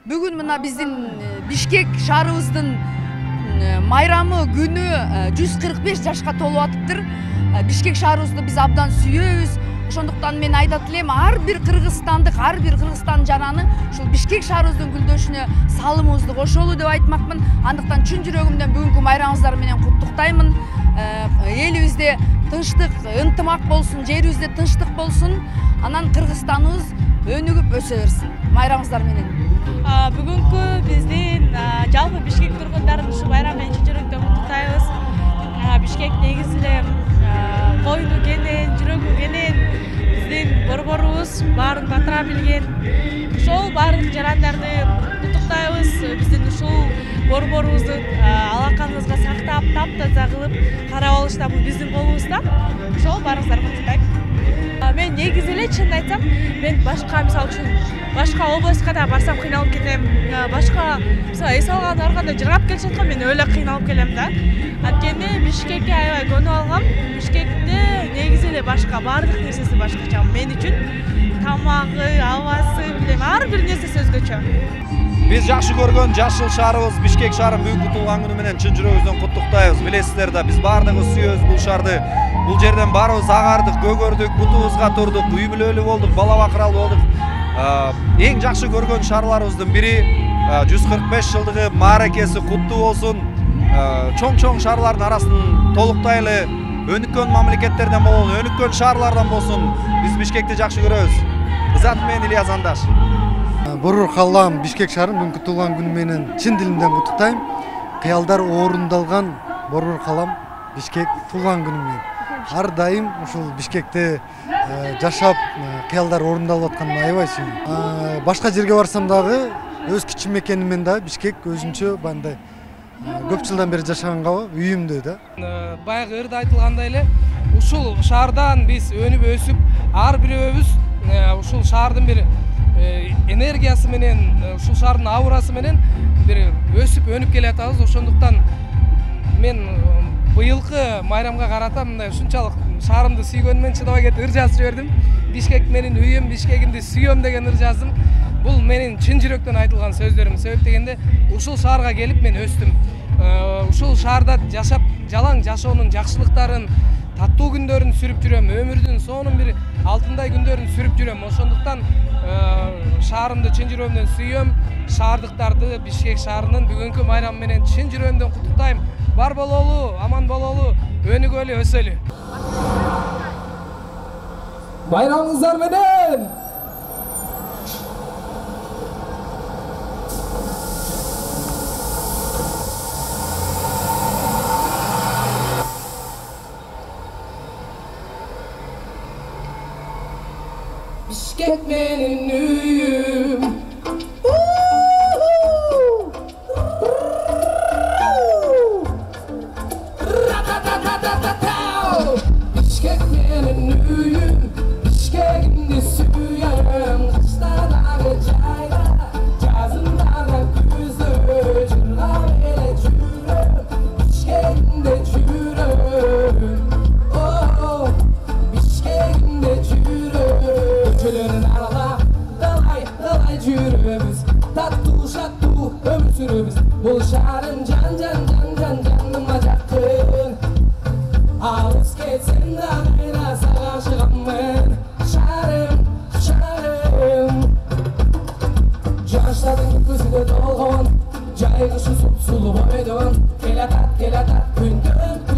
Бүгүн мына биздин Бишкек шаарыбыздын майрамы күнү 145 жашка толуп атыптыр. Бишкек шаарыбызды биз абдан сүйөбүз. Ошондуктан мен айтат элем, ар бир кыргызстандык, ар бир кыргызстан жананы ушул Бишкек шаарыбыздын гүлдөшүнө салымыбызды кошолу деп айтмакмын. Андыктан чын жүрөгүмдөн бүгүнкү майрамыңыздар менен куттуктаймын. Элибизде тынчтык, ынтымак болсун, жерибизде тынчтык болсун. Анан Кыргызстаныбыз өнүгүп өсө берсин. Майрамыңыздар менен. Бүгүнкү биздин жалпы Бишкек тургундарын ушу байрам менен чын жүрөктөн куттуктайбыз. Бишкек негизи эле койну кенен, жүрөгү кенен биздин борборубуз баарын батыра билген. Ошол баардык жарандарды куттуктайбыз. Биздин ушул борборубузду алаканыбызга сактап, таптаза кылып карап алышта бул биздин колубузда. Ошол баарыңыздарды куттуктайм. Мен негизи эле чын айтсам, мен башка мисалы үчүн башка областка да барсам кыйналып кетем. Башка мисалы эс алган барганда жыргап келе жаткан мен эле кыйналып келем да. Анткени Бишкекке аябай көнүп алгам. Бишкекте негизи эле башка, баардык нерсеси башкача. Мен үчүн тамагы, абасы, билем, ар бир нерсеси өзгөчө. Биз жакшы көргөн жашыл шаарыбыз Бишкек шаарын бүгүнкү туулган күнү менен чын жүрөгүбүздөн куттуктайбыз. Билесиздер да, биз баардыгыбыз сүйөбүз бул шаарды. Бул жерден барыбыз агардык, көгөрдүк, бутубузга турдук, үй бүлөлүү болдук, бала бакыралуу болдук. Эң жакшы көргөн шаарларыбыздын бири 145 жылдыгы мааракеси куттуу болсун. Чоң шаарлардын арасын толуктайлы өнүккөн мамлекеттерден бололу, өнүккөн шаарлардан болсун. Биз Бишкекти жакшы көрөбүз. Ызат мен Ильяс Андаш. Борбор калам Бишкек шаарын бүгүнкү туулган күнү менен чын дилимден куттуктайм. Кыялдар орундалган борбор калам Бишкек туулган күнү менен. Ар дайым ушул Бишкекте жашап, кыялдар орундалып атканына аябай сүйүнөм. Башка жерге барсам дагы өз кичи мекенимен да Бишкек өзүнчө бандай көп жылдан бери жашаганга үйүмдөй да. Баягы ырда айтылгандай эле, ушул шаардан биз өнүп өсүп, ар бирөөбүз ушул шаардын бир энергиясы менен, ушул шаардын аурасы менен бир өсүп өнүп келе атабыз. Ошондуктан мен быйылкы майрамга карата мындай ушунчалык шаарымды сүйгөнүмөн чыдабай кетип ыр жазып жибердим. Бишкек менин үйүм, Бишкегимди сүйөм деген ыр жаздым. Бул менин чын жүрөктөн айтылган сөздөрүм. Себеп дегенде ушул шаарга келип мен өстүм. Ушул шаарда жашап, жалаң жашоонун жакшылыктарын, таттуу күндөрүн сүрүп жүрөм. Өмүрдүн сонун бир алтындай күндөрүн сүрүп жүрөм. Ошондуктан шаарымды чын жүрөгүмдөн сүйөм. Шаардыктарды Бишкек шаарынын бүгүнкү майрамы менен чын жүрөгүмдөн куттуктайм. Бар бололу, аман бололу, өнүгөлү, өсөлү. Bayramыңыздар менен! Bişkek benim üyüm. Bişkek benim üyüm. Bişkek'imdi süyem. Kaşlardaki çayda, cazındaki güzü. Cırga bile çürüm. Bişkek'imde çürüm. Oh, Bişkek'imde çürüm. Köçelerin arada dalay jürübüz. Tatlı şatlı ömür sürübüz. Bul şarım canıma jakın. Alız ketsin de ayna sağa çıkamın. Şarım Canşların gözüde dolğun. Caygışı sulu boydun. Kelatat gündüm.